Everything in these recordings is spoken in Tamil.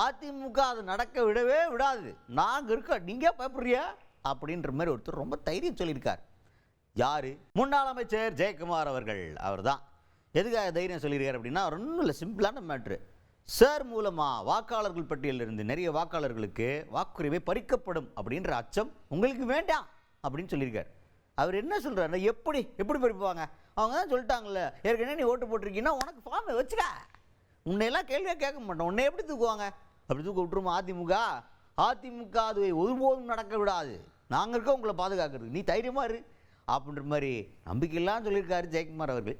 அதிமுக அது நடக்க விடவே விடாது. நாங்க இருக்க, நீங்க பயப்படுறியா அப்படின்ற மாதிரி ஒருத்தர் ரொம்ப தைரியம் சொல்லியிருக்கார். யாரு? முன்னாள் அமைச்சர் ஜெயக்குமார் அவர்கள். அவர் தான் எதுக்காக தைரியம் சொல்லியிருக்கார் அப்படின்னா, ஒன்றும் இல்லை, சிம்பிளான மேட்ரு. சார் மூலமாக வாக்காளர்கள் பட்டியலிருந்து நிறைய வாக்காளர்களுக்கு வாக்குரிமை பறிக்கப்படும் அப்படின்ற அச்சம் உங்களுக்கு வேண்டாம் அப்படின்னு சொல்லியிருக்கார். அவர் என்ன சொல்கிறார், எப்படி எப்படி பறிப்பாங்க? அவங்க தான் சொல்லிட்டாங்கல்ல, ஏற்கனவே நீ ஓட்டு போட்டிருக்கீங்கன்னா உனக்கு ஃபார்மை வச்சுக்க, உன்னையெல்லாம் கேள்வியாக கேட்க மாட்டோம், உன்னை எப்படி தூக்குவாங்க? அப்படி தூக்க விட்டுருமா அதிமுக? அதிமுக அது ஒருபோதும் நடக்க விடாது, நாங்கள் இருக்க உங்களை பாதுகாக்கிறது, நீ தைரியமாக இரு அப்படின்ற மாதிரி நம்பிக்கையெல்லாம் சொல்லியிருக்காரு ஜெயக்குமார் அவர்கள்.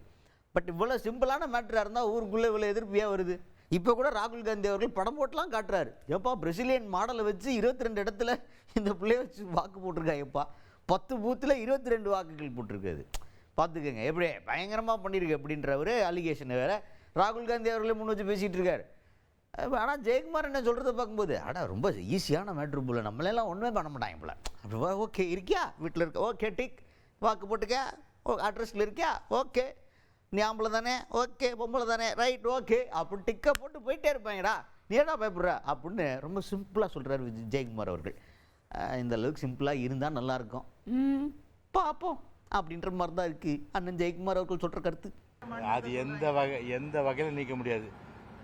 பட் இவ்வளோ சிம்பிளான மேட்டராக இருந்தால் ஊருக்குள்ளே இவ்வளோ எதிர்ப்பியாக வருது. இப்போ கூட ராகுல் காந்தி அவர்கள் படம் போட்டெலாம் காட்டுறாரு. எப்பா பிரசிலியன் மாடலை வச்சு 22 இடத்துல இந்த பிள்ளைய வச்சு வாக்கு போட்டிருக்காங்கப்பா, 10 பூத்தில் 22 வாக்குகள் போட்டிருக்காது. பார்த்துக்கோங்க எப்படி பயங்கரமாக பண்ணியிருக்கு அப்படின்ற ஒரு அலிகேஷன் வேறு ராகுல் காந்தி அவர்களே முன் வச்சு பேசிகிட்டு இருக்காரு. ஆனால் ஜெயக்குமார் என்ன சொல்கிறத பார்க்கும்போது, ரொம்ப ஈஸியான மேட்ரு போல், நம்மளெல்லாம் ஒன்றுமே பண்ண மாட்டாங்க போல. அப்படி ஓகே இருக்கியா, வீட்டில் இருக்க, ஓகே டிக், வாக்கு போட்டுக்க, அட்ரஸில் இருக்கியா, ஓகே, நீ ஆம்பளை தானே, ஓகே, பொம்பளை தானே, ரைட், ஓகே, அப்படி டிக்கை போட்டு போயிட்டே இருப்பாங்கடா, நீ என்ன பயப்படுற அப்படின்னு ரொம்ப சிம்பிளாக சொல்கிறார் ஜெயக்குமார் அவர்கள். இந்த அளவுக்கு சிம்பிளாக இருந்தால் நல்லாயிருக்கும், பார்ப்போம் அப்படின்ற மாதிரி தான் இருக்குது அண்ணன் ஜெயக்குமார் அவர்கள் சொல்கிற கருத்து. அது எந்த வகையில் நீக்க முடியாது.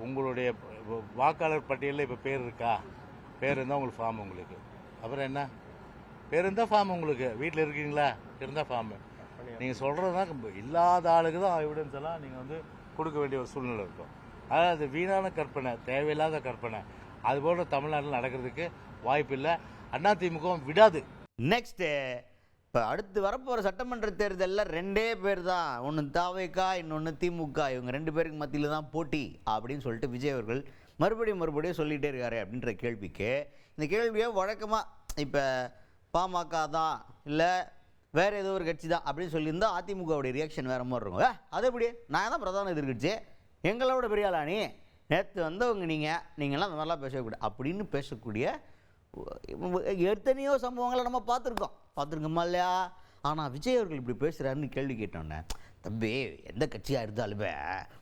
உங்களுடைய வாக்காளர் பட்டியலில் இப்போ பேர் இருக்கா? பேர் இருந்தால் உங்களுக்கு ஃபார்ம், உங்களுக்கு அப்புறம் என்ன, பேர் இருந்தால் ஃபார்ம், உங்களுக்கு வீட்டில் இருக்கீங்களா, இருந்தால் ஃபார்மு. நீங்கள் சொல்கிறது தான் இல்லாத ஆளுக்கு தான் எவிடன்ஸ் எல்லாம் நீங்கள் வந்து கொடுக்க வேண்டிய ஒரு சூழ்நிலை இருக்கும். அதாவது அது வீணான கற்பனை, தேவையில்லாத கற்பனை, அதுபோல் தமிழ்நாட்டில் நடக்கிறதுக்கு வாய்ப்பு இல்லை, அதிமுகவும் விடாது. நெக்ஸ்ட்டு, இப்போ அடுத்து வரப்போகிற சட்டமன்ற தேர்தலில் 2 பேர் தான், ஒன்று தாவேகா, இன்னொன்று திமுக, இவங்க 2 பேருக்கு மத்தியில் தான் போட்டி அப்படின்னு சொல்லிட்டு விஜய் அவர்கள் மறுபடியும் சொல்லிகிட்டே இருக்காரு அப்படின்ற கேள்விக்கு, இந்த கேள்வியை வழக்கமாக இப்போ பாமக தான் இல்லை வேறு ஏதோ ஒரு கட்சி தான் அப்படின்னு சொல்லியிருந்தா அதிமுகவுடைய ரியாக்ஷன் வேறு மாதிரி இருக்கும். அது எப்படி, நான் தான் பிரதான எதிர்கட்சி, எங்களோட பெரிய ஆளா நீ, நேற்று வந்தவங்க நீங்கள்லாம் அந்த மாதிரிலாம் பேசக்கூடாது அப்படின்னு பேசக்கூடிய எத்தனையோ சம்பவங்களை நம்ம பார்த்துருக்கோமா இல்லையா? ஆனால் விஜய் அவர்கள் இப்படி பேசுகிறாருன்னு கேள்வி கேட்டோன்னே, தம்பி எந்த கட்சியாக இருந்தாலுமே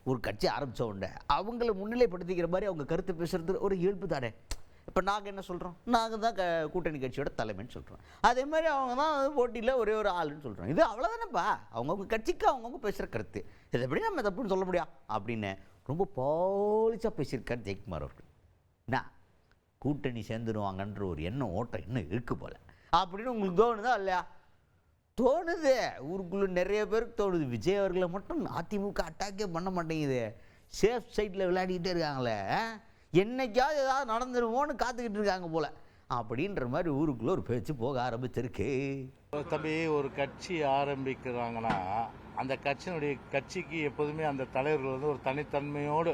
ஒரு கட்சி ஆரம்பித்த உடனே அவங்கள முன்னிலைப்படுத்திக்கிற மாதிரி அவங்க கருத்து பேசுகிறது ஒரு இயல்பு தானே. இப்போ நாங்கள் என்ன சொல்கிறோம், நாங்கள் தான் கூட்டணி கட்சியோட தலைமைன்னு சொல்கிறோம், அதே மாதிரி அவங்க தான் போட்டியில் ஒரே ஒரு ஆளுன்னு சொல்கிறோம். இது அவ்வளோதானேப்பா, அவங்கவுங்க கட்சிக்கு அவங்கவுங்க பேசுகிற கருத்து, இதை எப்படி நம்ம தப்புன்னு சொல்ல முடியும் அப்படின்னு ரொம்ப பாலிச்சாக பேசியிருக்கார் ஜெயக்குமார் அவர்கள். நான் கூட்டணி சேர்ந்துருவாங்கன்ற ஒரு எண்ணம் ஓட்டம் இன்னும் இருக்குது போல் அப்படின்னு உங்களுக்கு தோணுதா இல்லையா? தோணுது, ஊருக்குள்ளே நிறைய பேருக்கு தோணுது. விஜய் அவர்களை மட்டும் அதிமுக அட்டாக்கே பண்ண மாட்டேங்குது, சேஃப் சைட்டில் விளையாடிக்கிட்டே இருக்காங்களே, என்னைக்காவது ஏதாவது நடந்துருமோன்னு காத்துக்கிட்டு இருக்காங்க போல் அப்படின்ற மாதிரி ஊருக்குள்ளே ஒரு பேச்சு போக ஆரம்பிச்சிருக்கு. தம்பி, ஒரு கட்சி ஆரம்பிக்கிறாங்கன்னா அந்த கட்சிக்கு எப்போதுமே அந்த தலைவர்கள் வந்து ஒரு தனித்தன்மையோடு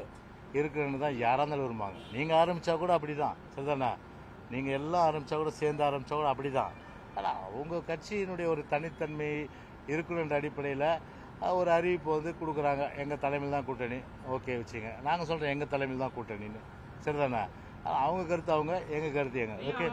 இருக்கிறன்னு தான் யாராக இருந்தாலும் விரும்பாங்க. நீங்கள் ஆரம்பித்தா கூட அப்படி தான், சரிதானே? நீங்கள் எல்லாம் ஆரம்பித்தா கூட சேர்ந்து ஆரம்பித்தா கூட அப்படி தான். ஆனால் உங்கள் கட்சியினுடைய ஒரு தனித்தன்மை இருக்கணுன்ற அடிப்படையில் ஒரு அறிவிப்பு வந்து கொடுக்குறாங்க, எங்கள் தலைமையில் தான் கூட்டணி, ஓகே வச்சுங்க. நாங்கள் சொல்கிறோம் எங்கள் தலைமையில் தான் கூட்டணின்னு, சரிதானே? அவங்க கருத்து அவங்க, எங்கள் கருத்து எங்க, ஓகே.